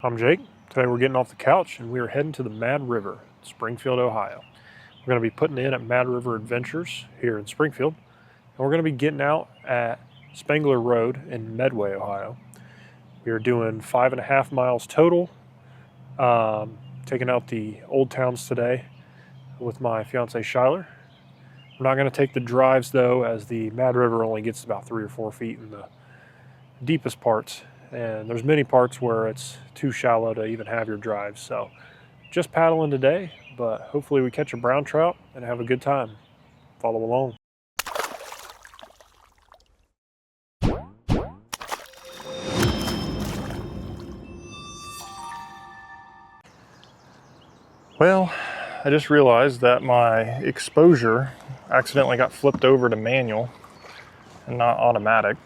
I'm Jake. Today we're getting off the couch and we are heading to the Mad River, Springfield, Ohio. We're going to be putting in at Mad River Adventures here in Springfield, and we're going to be getting out at Spangler Road in Medway, Ohio. We are doing 5.5 miles total, taking out the old towns today with my fiance Shyler. We're not going to take the drives though, as the Mad River only gets about 3 or 4 feet in the deepest parts. And there's many parts where it's too shallow to even have your drives. So just paddling today, but hopefully we catch a brown trout and have a good time. Follow along. Well, I just realized that my exposure accidentally got flipped over to manual and not automatic.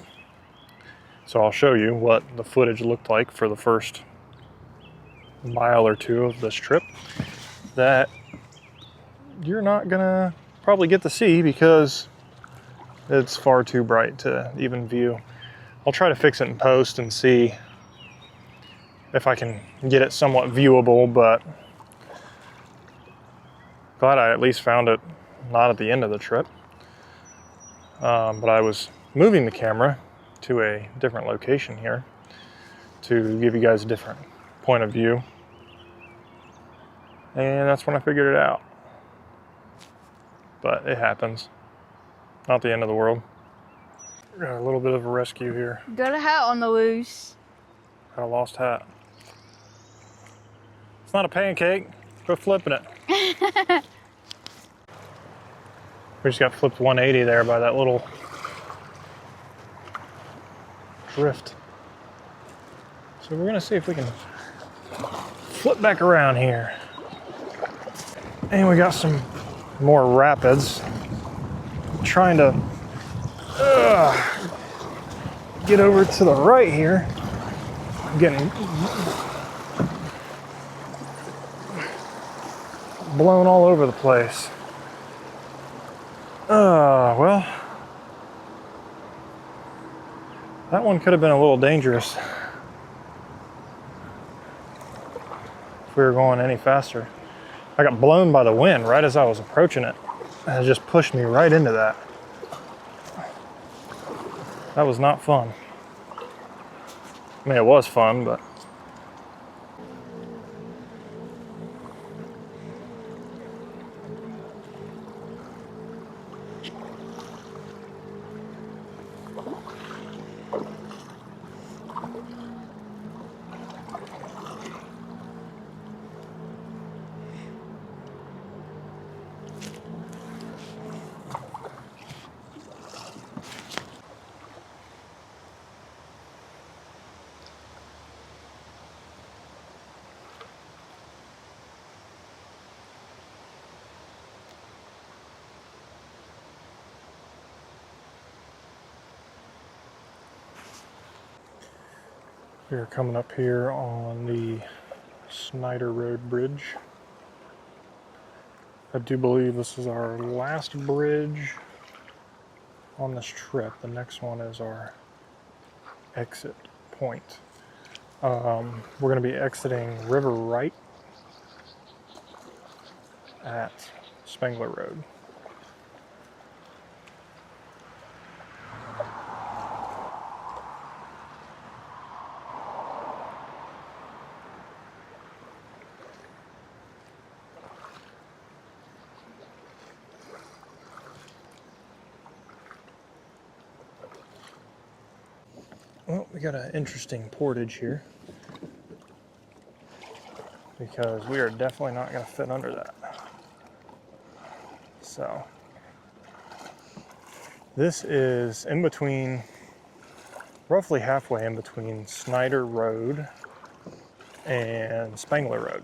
So I'll show you what the footage looked like for the first mile or two of this trip that you're not gonna probably get to see because it's far too bright to even view. I'll try to fix it in post and see if I can get it somewhat viewable, but glad I at least found it not at the end of the trip. But I was moving the camera to a different location here to give you guys a different point of view. And that's when I figured it out. But it happens. Not the end of the world. Got a little bit of a rescue here. Got a hat on the loose. Got a lost hat. It's not a pancake. Quit flipping it. We just got flipped 180 there by that little drift. So we're gonna see if we can flip back around here. And we got some more rapids. I'm trying to get over to the right here. I'm getting blown all over the place. Well, that one could have been a little dangerous if we were going any faster. I got blown by the wind right as I was approaching it, and it just pushed me right into that. That was not fun. I mean, it was fun, but we are coming up here on the Snyder Road Bridge. I do believe this is our last bridge on this trip. The next one is our exit point. We're going to be exiting River Right at Spangler Road. Well, we got an interesting portage here because we are definitely not going to fit under that. So this is in between, roughly halfway in between Snyder Road and Spangler Road.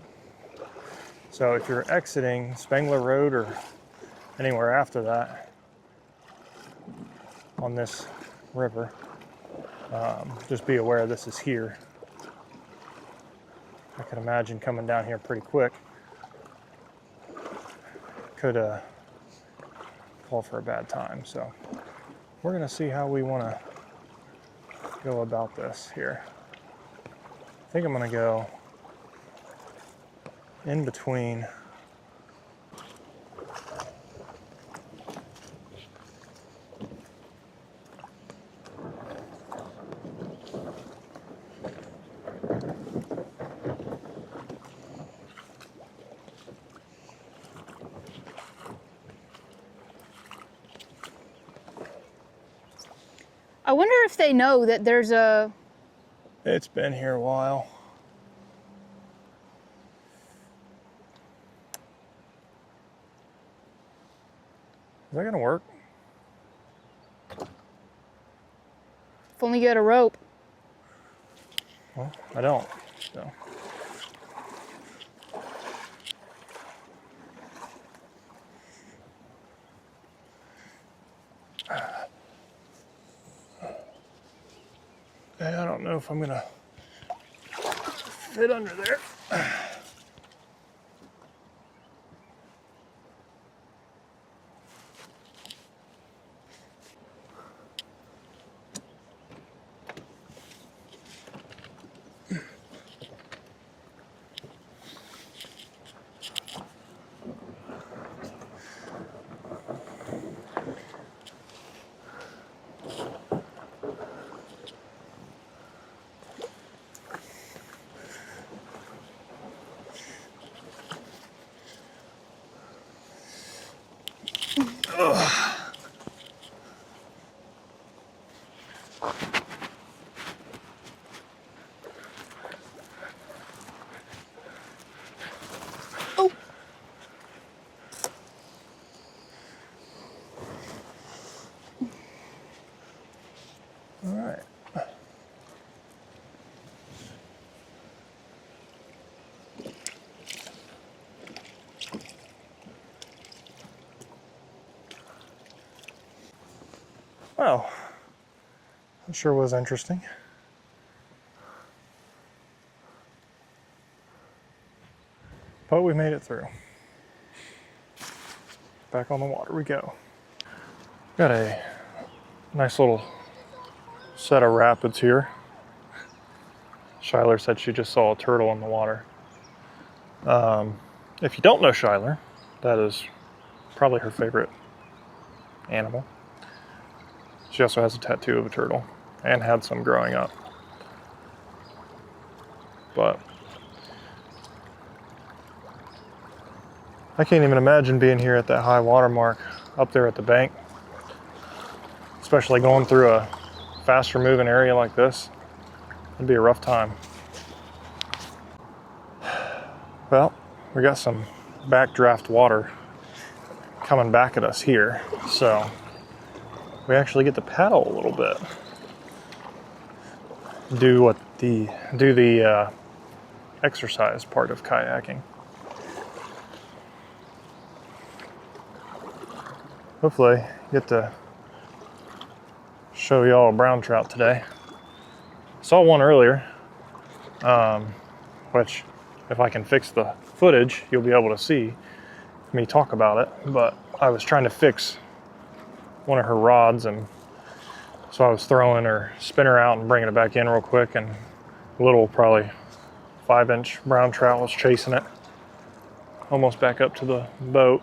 So if you're exiting Spangler Road or anywhere after that on this river, just be aware this is here. I can imagine coming down here pretty quick could fall for a bad time. So we're going to see how we want to go about this here. I think I'm going to go in between. I wonder if they know that there's a... It's been here a while. Is that gonna work? If only you had a rope. Well, I don't, so. I don't know if I'm gonna fit under there. Oh! All right. Well, that sure was interesting. But we made it through. Back on the water we go. Got a nice little set of rapids here. Shyler said she just saw a turtle in the water. If you don't know Shyler, that is probably her favorite animal. She also has a tattoo of a turtle and had some growing up. But I can't even imagine being here at that high water mark up there at the bank, especially going through a faster moving area like this. It'd be a rough time. Well, we got some backdraft water coming back at us here, so we actually get to paddle a little bit. Do the exercise part of kayaking. Hopefully get to show y'all a brown trout today. Saw one earlier, which if I can fix the footage, you'll be able to see me talk about it. But I was trying to fix one of her rods, and so I was throwing her spinner out and bringing it back in real quick, and a little, probably 5-inch brown trout was chasing it almost back up to the boat.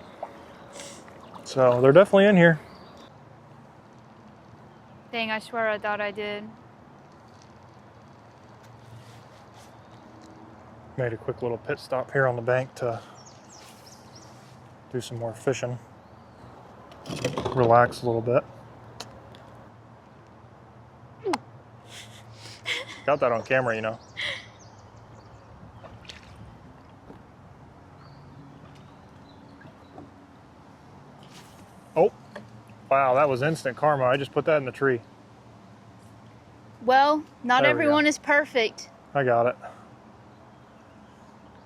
So they're definitely in here. Dang, I swear I thought I did. Made a quick little pit stop here on the bank to do some more fishing. Relax a little bit. Got that on camera, you know. Oh, wow, that was instant karma. I just put that in the tree. Well, not There we everyone go. is perfect. I got it.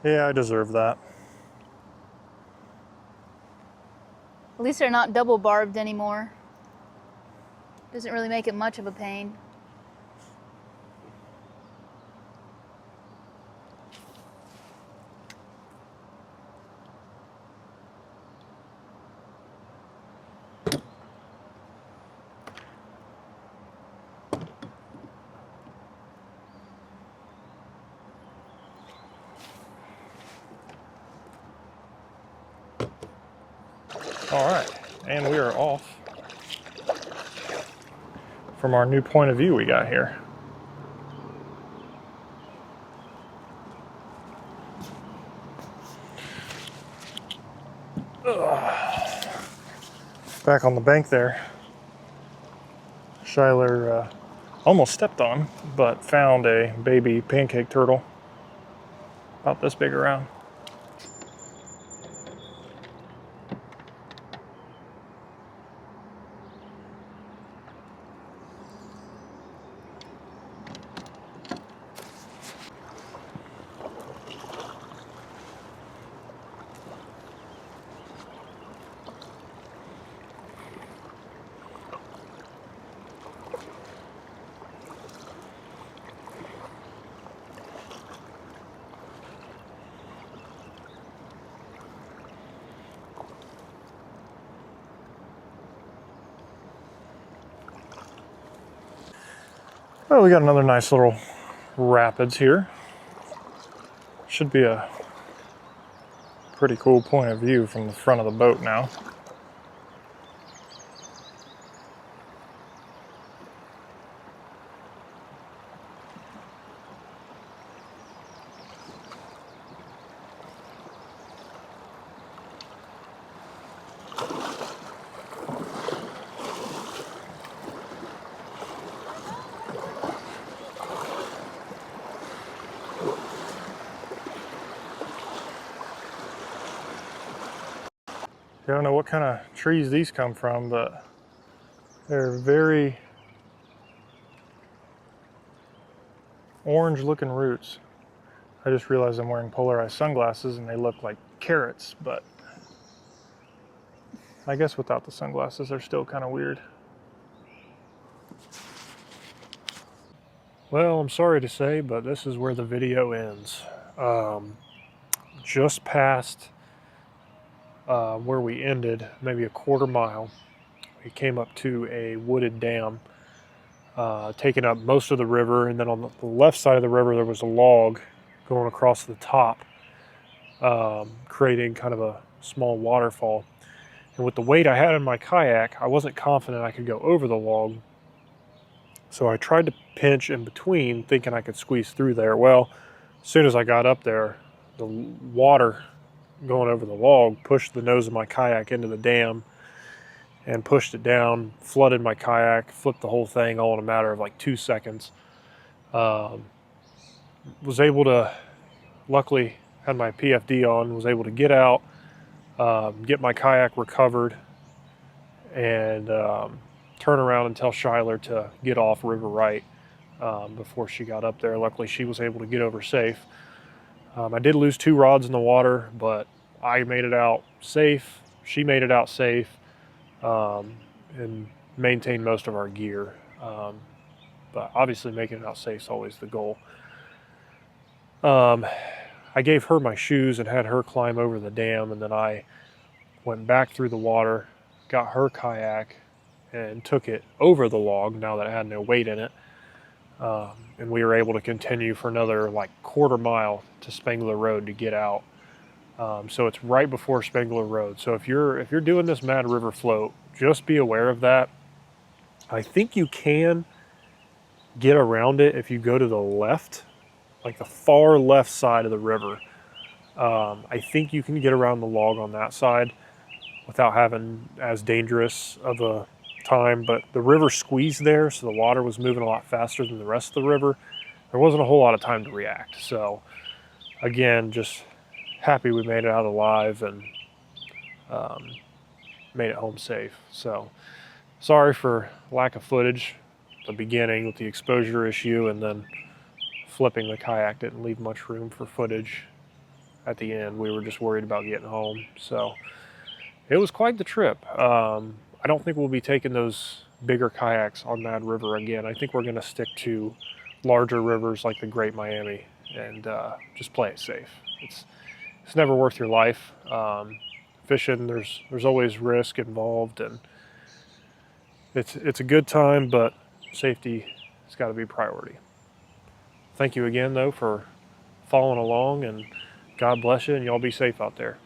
Yeah, I deserve that. At least they're not double barbed anymore. Doesn't really make it much of a pain. All right, and we are off from our new point of view we got here. Back on the bank there, Shyler almost stepped on, but found a baby pancake turtle about this big around. Well, we got another nice little rapids here. Should be a pretty cool point of view from the front of the boat now. I don't know what kind of trees these come from, but they're very orange looking roots. I just realized I'm wearing polarized sunglasses and they look like carrots, but I guess without the sunglasses they're still kind of weird. Well, I'm sorry to say, but this is where the video ends. Just past where we ended, maybe a quarter mile, we came up to a wooded dam, taking up most of the river, and then on the left side of the river there was a log going across the top, creating kind of a small waterfall. And with the weight I had in my kayak, I wasn't confident I could go over the log, so I tried to pinch in between, thinking I could squeeze through there. Well, as soon as I got up there, the water going over the log pushed the nose of my kayak into the dam and pushed it down, flooded my kayak, flipped the whole thing all in a matter of like 2 seconds. Was able to, luckily had my PFD on, was able to get out, get my kayak recovered, and turn around and tell Shyler to get off river right before she got up there. Luckily she was able to get over safe. I did lose 2 rods in the water, but I made it out safe. She made it out safe, and maintained most of our gear. But obviously making it out safe is always the goal. I gave her my shoes and had her climb over the dam, and then I went back through the water, got her kayak, and took it over the log now that it had no weight in it. And we were able to continue for another like quarter mile to Spengler Road to get out. So it's right before Spengler Road. So if you're doing this Mad River float, just be aware of that. I think you can get around it if you go to the left, like the far left side of the river. I think you can get around the log on that side without having as dangerous of a time, but the river squeezed there, so the water was moving a lot faster than the rest of the river. There wasn't a whole lot of time to react. So again, just happy we made it out alive and made it home safe. So sorry for lack of footage at the beginning with the exposure issue, and then flipping the kayak didn't leave much room for footage at the end. We were just worried about getting home. So it was quite the trip. I don't think we'll be taking those bigger kayaks on Mad River again. I think we're going to stick to larger rivers like the Great Miami and just play it safe. It's never worth your life. Fishing, there's always risk involved, and it's a good time, but safety has got to be priority. Thank you again, though, for following along, and God bless you, and y'all be safe out there.